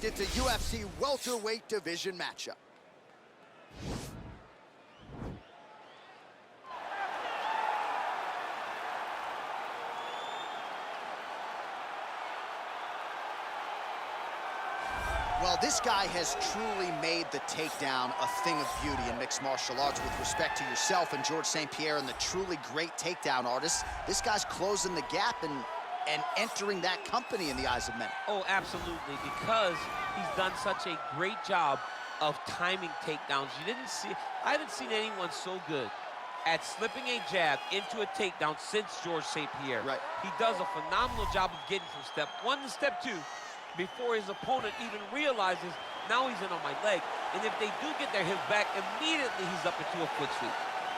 next, it's a UFC welterweight division matchup. Well, this guy has truly made the takedown a thing of beauty in mixed martial arts. With respect to yourself and George St. Pierre and the truly great takedown artists, this guy's closing the gap and entering that company in the eyes of many. Oh, absolutely, because he's done such a great job of timing takedowns. I haven't seen anyone so good at slipping a jab into a takedown since George St. Pierre. Right. He does a phenomenal job of getting from step one to step two before his opponent even realizes now he's in on my leg. And if they do get their hips back, immediately he's up into a foot sweep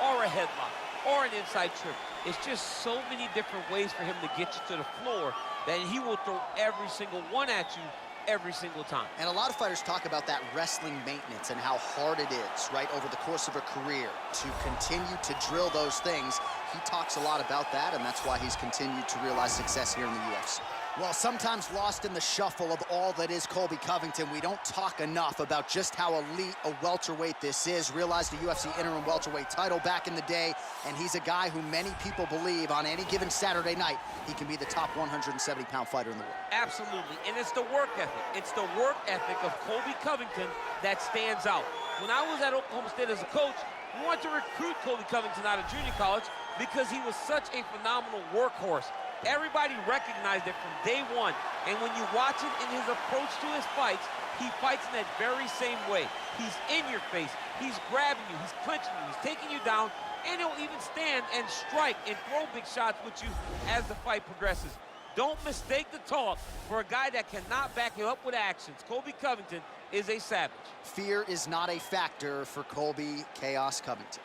or a headlock or an inside trip. It's just so many different ways for him to get you to the floor that he will throw every single one at you every single time. And a lot of fighters talk about that wrestling maintenance and how hard it is, right, over the course of a career to continue to drill those things. He talks a lot about that, and that's why he's continued to realize success here in the UFC. Well, sometimes lost in the shuffle of all that is Colby Covington, we don't talk enough about just how elite a welterweight this is. Realized the UFC interim welterweight title back in the day, and he's a guy who many people believe on any given Saturday night, he can be the top 170-pound fighter in the world. Absolutely, and it's the work ethic. It's the work ethic of Colby Covington that stands out. When I was at Oklahoma State as a coach, we wanted to recruit Colby Covington out of junior college because he was such a phenomenal workhorse. Everybody recognized it from day one, and when you watch it in his approach to his fights, he fights in that very same way. He's in your face, he's grabbing you, he's clinching you, he's taking you down, and he'll even stand and strike and throw big shots with you as the fight progresses. Don't mistake the talk for a guy that cannot back it up with actions. Colby Covington is a savage. Fear is not a factor for Colby Chaos Covington.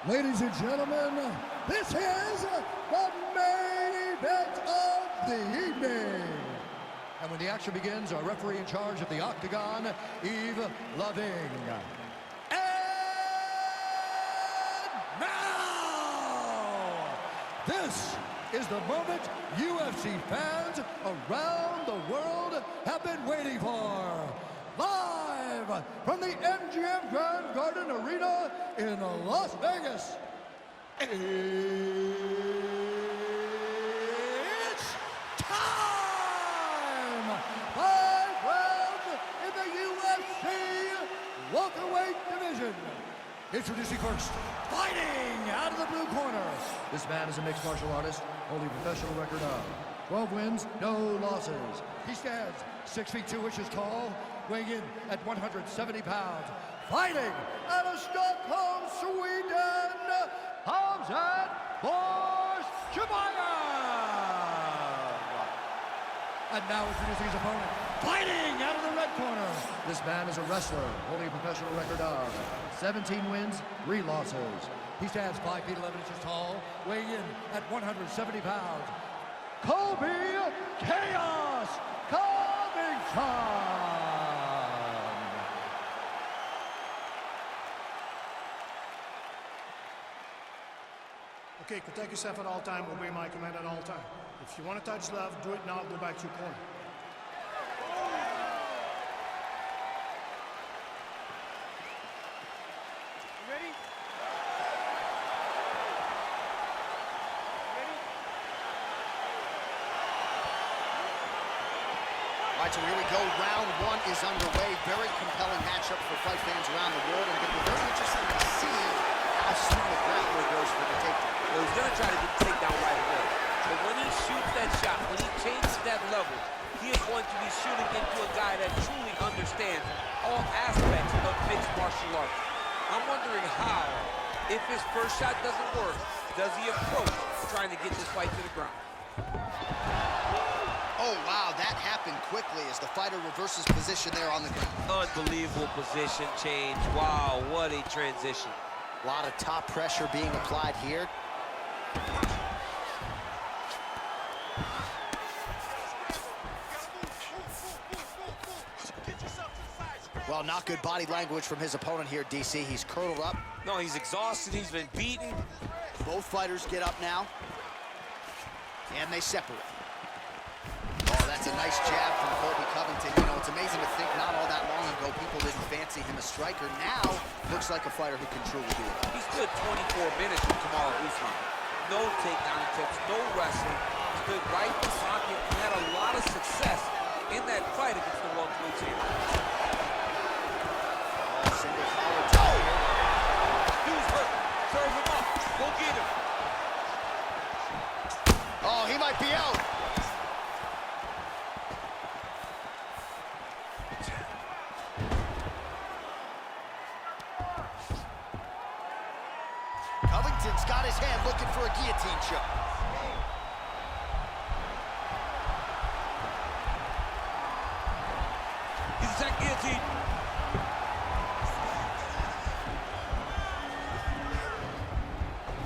Ladies and gentlemen, this is the main event of the evening. And when the action begins, our referee in charge of the Octagon, Yves Loving. And now, this is the moment UFC fans around the world have been waiting for. Live from the MGM Grand Garden Arena in Las Vegas. It's time! 5 rounds in the UFC welterweight division. Introducing first, fighting out of the blue corner. This man is a mixed martial artist, holding a professional record of 12 wins, no losses. He stands 6 feet 2 inches tall, weighing in at 170 pounds. Fighting out of Stockholm, Sweden, Khamzat Chimaev. And now introducing his opponent, fighting out of the red corner. This man is a wrestler, holding a professional record of 17 wins, 3 losses. He stands 5 feet 11 inches tall, weighing in at 170 pounds. Colby Chaos Covington. Okay, protect yourself at all time, obey my command at all time. If you want to touch love, do it now, go back to your corner. You ready? All right, so here we go. Round 1 is underway. Very compelling matchup for fight fans around the world. And it's going to be very interesting to see how soon the grappler goes for the takedown. Well, he's going to try to get the takedown right away. But when he shoots that shot, when he changes that level, he is going to be shooting into a guy that truly understands all aspects of mixed martial arts. I'm wondering how, if his first shot doesn't work, does he approach trying to get this fight to the ground? Oh, wow, that happened quickly as the fighter reverses position there on the ground. Unbelievable position change. Wow, what a transition. A lot of top pressure being applied here. Well, not good body language from his opponent here, DC. He's curled up. No, he's exhausted. He's been beaten. Both fighters get up now, and they separate. Oh, that's a nice jab from Colby Covington. You know, it's amazing. fancy him a striker. Now, looks like a fighter who can truly do it. He stood 24 minutes with Kamaru Usman. No takedown attempts, no wrestling. Stood right in the pocket and had a lot of success in that fight against the welterweight champion. Single collar tie here. Dude's hurt. Serve him up. Go get him. Oh, he might be out. Covington's got his hand looking for a guillotine choke. He's attacked guillotine.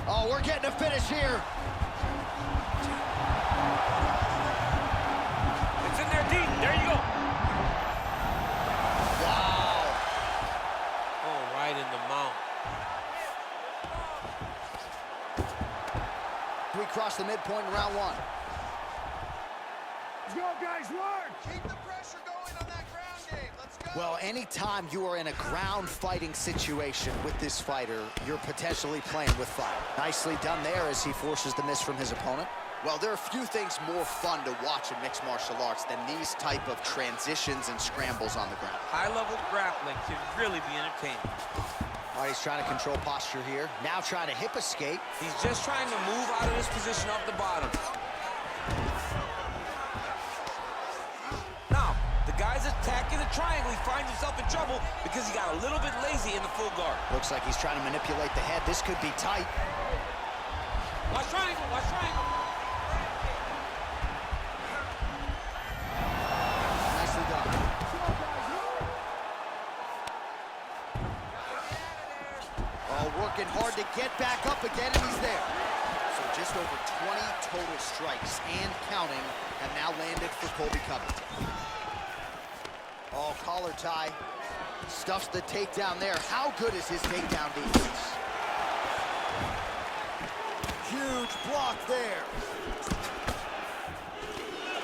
Oh, we're getting a finish here. It's in there deep. There you go. Wow. Oh, right in the mount. We cross the midpoint in round one. Let's go, guys, work! Keep the pressure going on that ground game. Let's go. Well, anytime you are in a ground fighting situation with this fighter, you're potentially playing with fire. Nicely done there as he forces the miss from his opponent. Well, there are few things more fun to watch in mixed martial arts than these type of transitions and scrambles on the ground. High-level grappling can really be entertaining. All right, he's trying to control posture here. Now trying to hip escape. He's just trying to move out of this position off the bottom. Now, the guy's attacking the triangle. He finds himself in trouble because he got a little bit lazy in the full guard. Looks like he's trying to manipulate the head. This could be tight. Watch triangle, watch triangle. Nicely done. Oh, working hard to get back up again, and he's there. So just over 20 total strikes and counting have now landed for Colby Covington. Oh, collar tie. Stuffs the takedown there. How good is his takedown defense? Huge block there.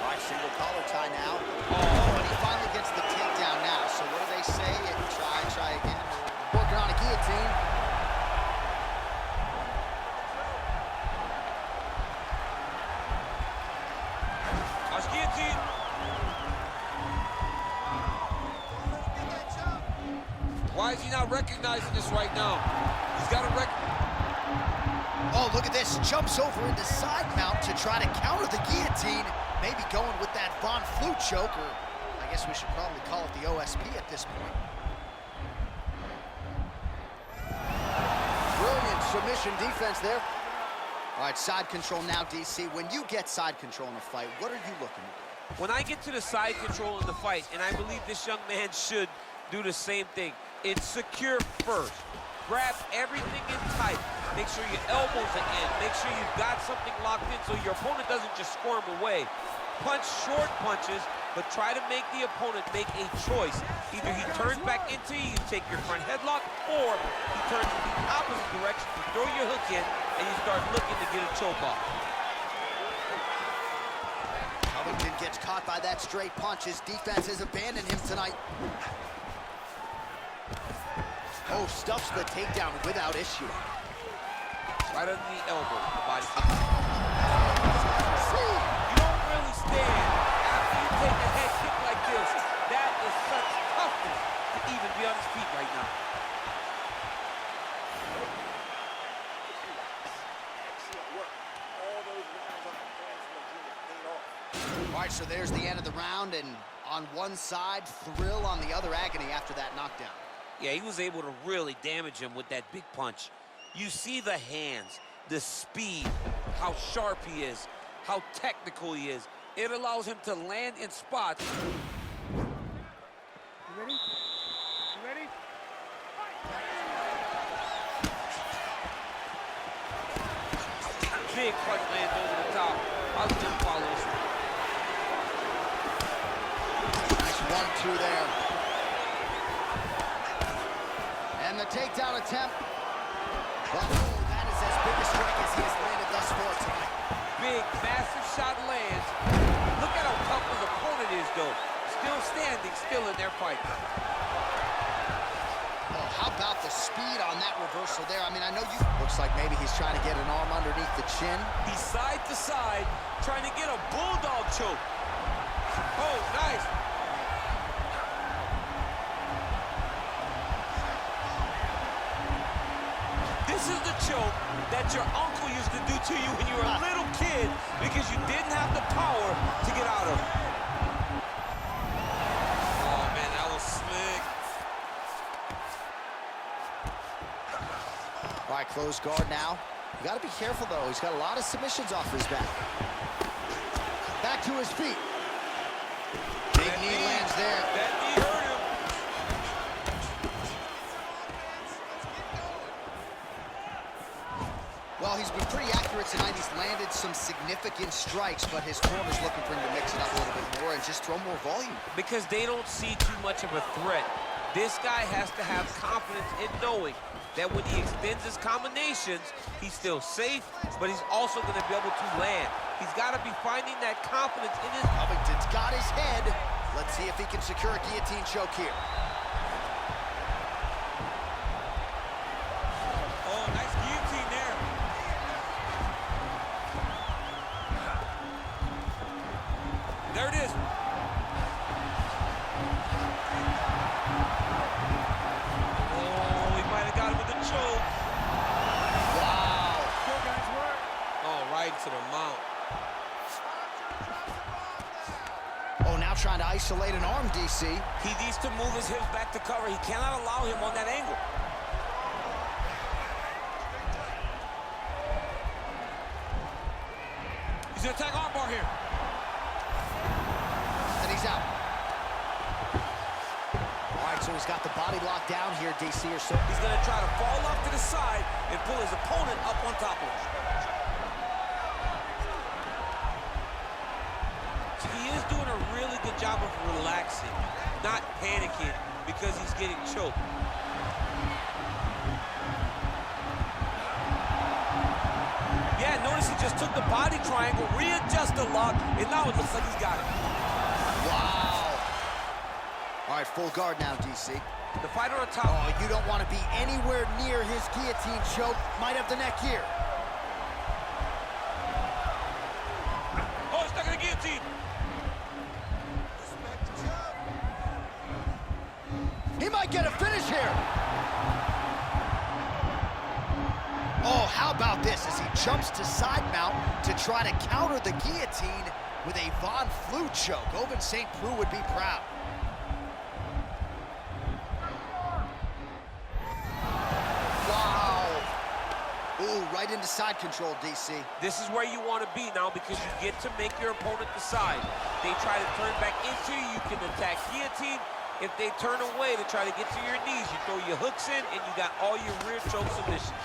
All right, single collar tie now. Oh, and he finally gets the takedown now. So what do they say? Try again. Working on a guillotine. Watch guillotine. Why is he not recognizing this right now? He's got to Oh, look at this. Jumps over into side mount to try to counter the guillotine. Maybe going with that Von Flue choke, or I guess we should probably call it the OSP at this point. Brilliant submission defense there. All right, side control now, DC. When you get side control in a fight, what are you looking at? When I get to the side control in the fight, and I believe this young man should do the same thing, it's secure first. Grab everything in tight. Make sure your elbows are in. Make sure you've got something locked in so your opponent doesn't just squirm away. Punch short punches, but try to make the opponent make a choice. Either he turns back into you, you take your front headlock, or he turns in the opposite direction, you throw your hook in, and you start looking to get a choke off. Covington gets caught by that straight punch. His defense has abandoned him tonight. Oh, stuffs the takedown without issue. Right under the elbow, the body. You don't really stand after you take a head kick like this. That is such toughness to even be on his feet right now. All right, so there's the end of the round, and on one side, thrill, on the other, agony after that knockdown. Yeah, he was able to really damage him with that big punch. You see the hands, the speed, how sharp he is, how technical he is. It allows him to land in spots. You ready? You ready? Big punch lands over the top. Positive follows. Nice 1-2 there. And the takedown attempt. Oh, that is as big a strike as he has landed thus far tonight. Big, massive shot lands. Look at how tough his opponent is, though. Still standing, still in their fight. Oh, how about the speed on that reversal there? I mean, I know you... Looks like maybe he's trying to get an arm underneath the chin. He's side to side, trying to get a bulldog choke. Oh, nice. This is the choke that your uncle used to do to you when you were a little kid because you didn't have the power to get out of it. Oh, man, that was slick. All right, close guard now. You got to be careful, though. He's got a lot of submissions off his back. Back to his feet. Big knee lands there. That knee hurt him. Well, he's been pretty accurate tonight. He's landed some significant strikes, but his corner's looking for him to mix it up a little bit more and just throw more volume. Because they don't see too much of a threat. This guy has to have confidence in knowing that when he extends his combinations, he's still safe, but he's also going to be able to land. He's got to be finding that confidence in his... Covington's got his head. Let's see if he can secure a guillotine choke here. Oh, nice guillotine there. There it is. Oh, he might have got him with a choke. Wow. Good guys work. Oh, right to the mount. Oh, now trying to isolate an arm, DC. He needs to move his hips back to cover. He cannot allow him on that angle. He's gonna attack armbar here. And he's out. All right, so he's got the body locked down here, DC, or so. He's gonna try to fall off to the side and pull his opponent up on top of him. He is doing a really good job of relaxing, not panicking because he's getting choked. Yeah, notice he just took the body triangle, readjusted the lock, and now it looks like he's got it. Wow. All right, full guard now, DC. The fighter on top. Oh, you don't want to be anywhere near his guillotine choke. Might have the neck here. Oh, he's stuck in the guillotine. He might get a finish here. Oh, how about this as he jumps to side mount to try to counter the guillotine with a Von Flue choke. Oven St. Preux would be proud. Wow. Ooh, right into side control, DC. This is where you want to be now because you get to make your opponent decide. They try to turn back into you, you can attack guillotine. If they turn away to try to get to your knees, you throw your hooks in and you got all your rear choke submissions.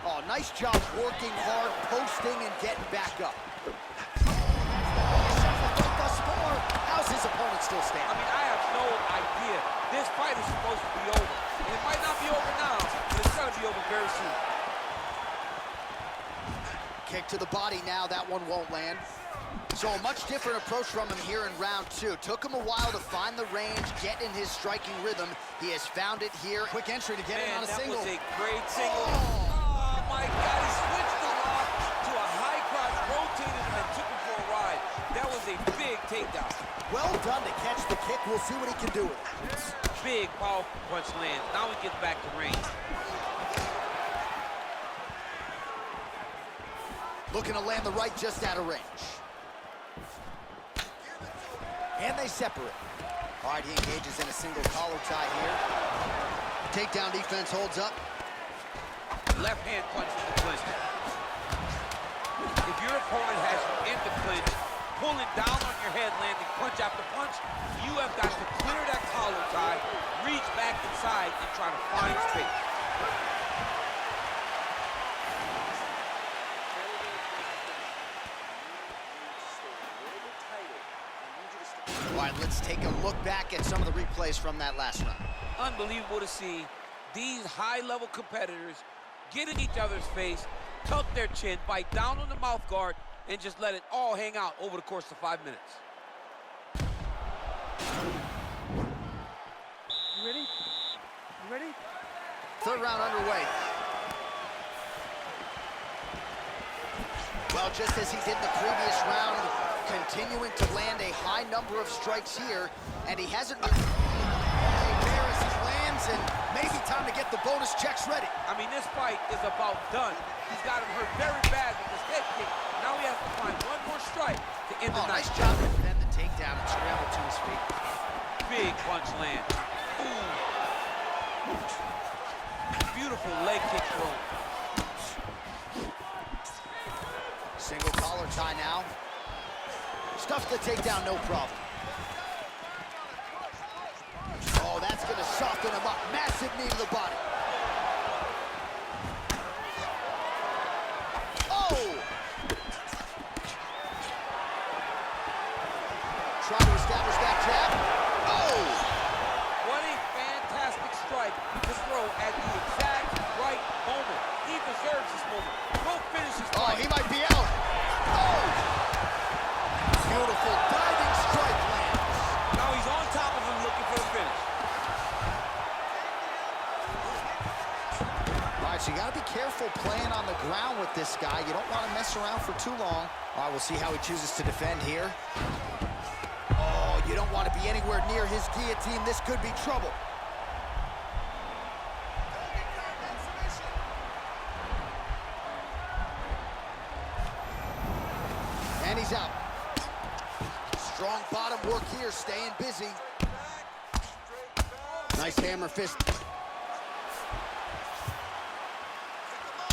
Oh, nice job working hard, posting, and getting back up. Thus far, how's his opponent still I standing? mean, I have no idea. This fight is supposed to be over. And it might not be over now, but it's going to be over very soon. Kick to the body now, that one won't land. So a much different approach from him here in round two. Took him a while to find the range, get in his striking rhythm. He has found it here. Quick entry to get in on a single. That was a great single. Oh. Oh my God, he switched the lock to a high cross, rotated him and took him for a ride. That was a big takedown. Well done to catch the kick. We'll see what he can do with it. Big, powerful punch lands. Now he gets back to range. Looking to land the right just out of range. And they separate. All right, he engages in a single collar tie here. Takedown defense holds up. Left hand punch in the clinch. If your opponent has you in the clinch, pulling down on your head, landing punch after punch, you have got to clear that collar tie, reach back inside, and try to find space. All right, let's take a look back at some of the replays from that last round. Unbelievable to see these high-level competitors get in each other's face, tuck their chin, bite down on the mouth guard, and just let it all hang out over the course of 5 minutes. You ready? You ready? Third round underway. Well, just as he did in the previous round, continuing to land a high number of strikes here, and he hasn't been... There as he lands, and maybe time to get the bonus checks ready. I mean, this fight is about done. He's got him hurt very bad with his head kick. Now he has to find one more strike to end the night. Nice job to defend the takedown and scramble to his feet. Big punch land. Ooh. Beautiful leg kick throw. Single collar tie now. Stuffs the takedown, no problem. Oh, that's gonna soften him up. Massive knee to the body. Oh! Try to establish that jab. Oh! What a fantastic strike to throw at the exact right moment. He deserves this moment. Go finish his fight. Oh, he might be out. Oh! Beautiful diving strike lands. Now he's on top of him looking for the finish. All right, so you got to be careful playing on the ground with this guy. You don't want to mess around for too long. All right, we'll see how he chooses to defend here. Oh, you don't want to be anywhere near his guillotine. This could be trouble. And he's out. Strong bottom work here, staying busy. Nice hammer fist.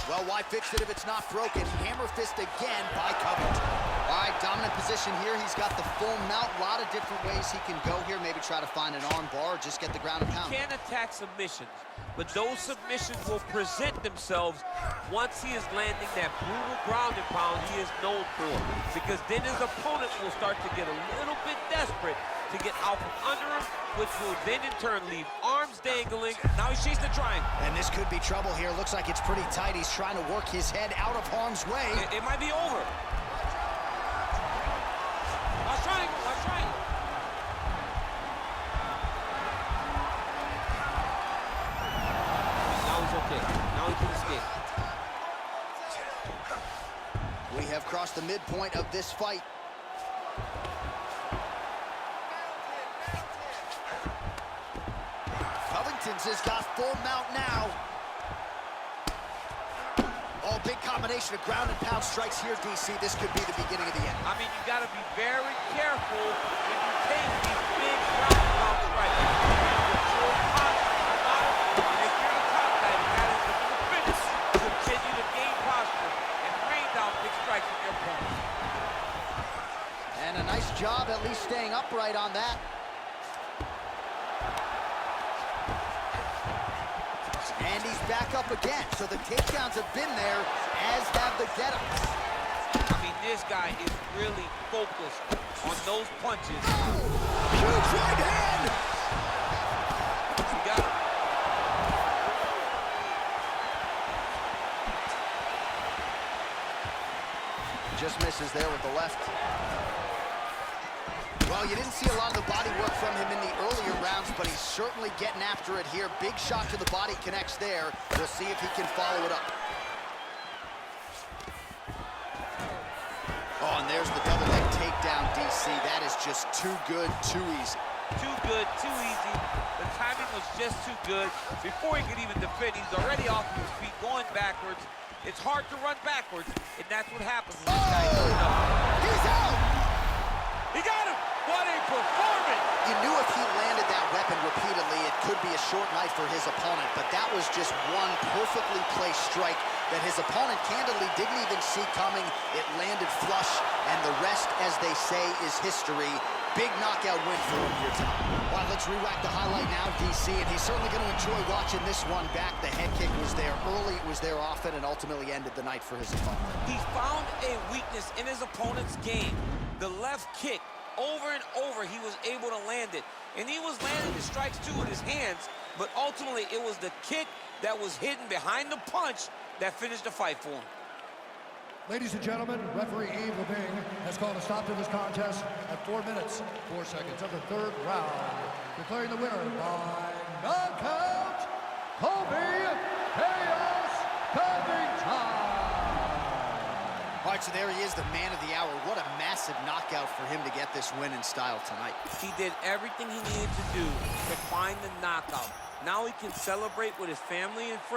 Well, why fix it if it's not broken? Hammer fist again by Covington. All right, dominant position here. He's got the full mount. A lot of different ways he can go here. Maybe try to find an arm bar or just get the ground and pound. He can attack submissions, but those submissions will present themselves once he is landing that brutal ground and pound he is known for. Because then his opponent will start to get a little bit desperate to get out from under him, which will then in turn leave arms dangling. Now he's chasing the triangle. And this could be trouble here. Looks like it's pretty tight. He's trying to work his head out of harm's way. It might be over. Watch triangle, watch triangle. Now he's okay. Now he can escape. We have crossed the midpoint of this fight. Covington's has got full mount now. Oh, big combination of ground and pound strikes here, DC. This could be the beginning of the end. I mean, you got to be very careful when you take these big ground and pound strikes. Control posture, and if you're the top guy, you got to look the finish. Continue to gain posture and rain down big strikes from your opponent. And a nice job at least staying upright on that. And he's back up again. So the takedowns have been there, as have the get-ups. I mean, this guy is really focused on those punches. Huge right hand! He got it. Just misses there with the left. Well, you didn't see a lot of the body work from him in the earlier rounds, but he's certainly getting after it here. Big shot to the body connects there. We'll see if he can follow it up. Oh, and there's the double leg takedown, DC. That is just too good, too easy. Too good, too easy. The timing was just too good. Before he could even defend, he's already off of his feet, going backwards. It's hard to run backwards, and that's what happens when this guy goes up. He's out! He got him! What a performance! You knew if he landed that weapon repeatedly, it could be a short night for his opponent, but that was just one perfectly placed strike that his opponent candidly didn't even see coming. It landed flush, and the rest, as they say, is history. Big knockout win for him here tonight. All right, let's re-rack the highlight now, DC, and he's certainly going to enjoy watching this one back. The head kick was there early, it was there often, and ultimately ended the night for his opponent. He's found a weakness in his opponent's game. The left kick. Over and over, he was able to land it. And he was landing the strikes, too, with his hands. But ultimately, it was the kick that was hidden behind the punch that finished the fight for him. Ladies and gentlemen, referee Yves Levine has called a stop to this contest at 4 minutes, 4 seconds of the third round, declaring the winner by knockout Colby Chaos Covington. All right, so there he is, the man of the hour. What a massive knockout for him to get this win in style tonight. He did everything he needed to do to find the knockout. Now he can celebrate with his family and friends.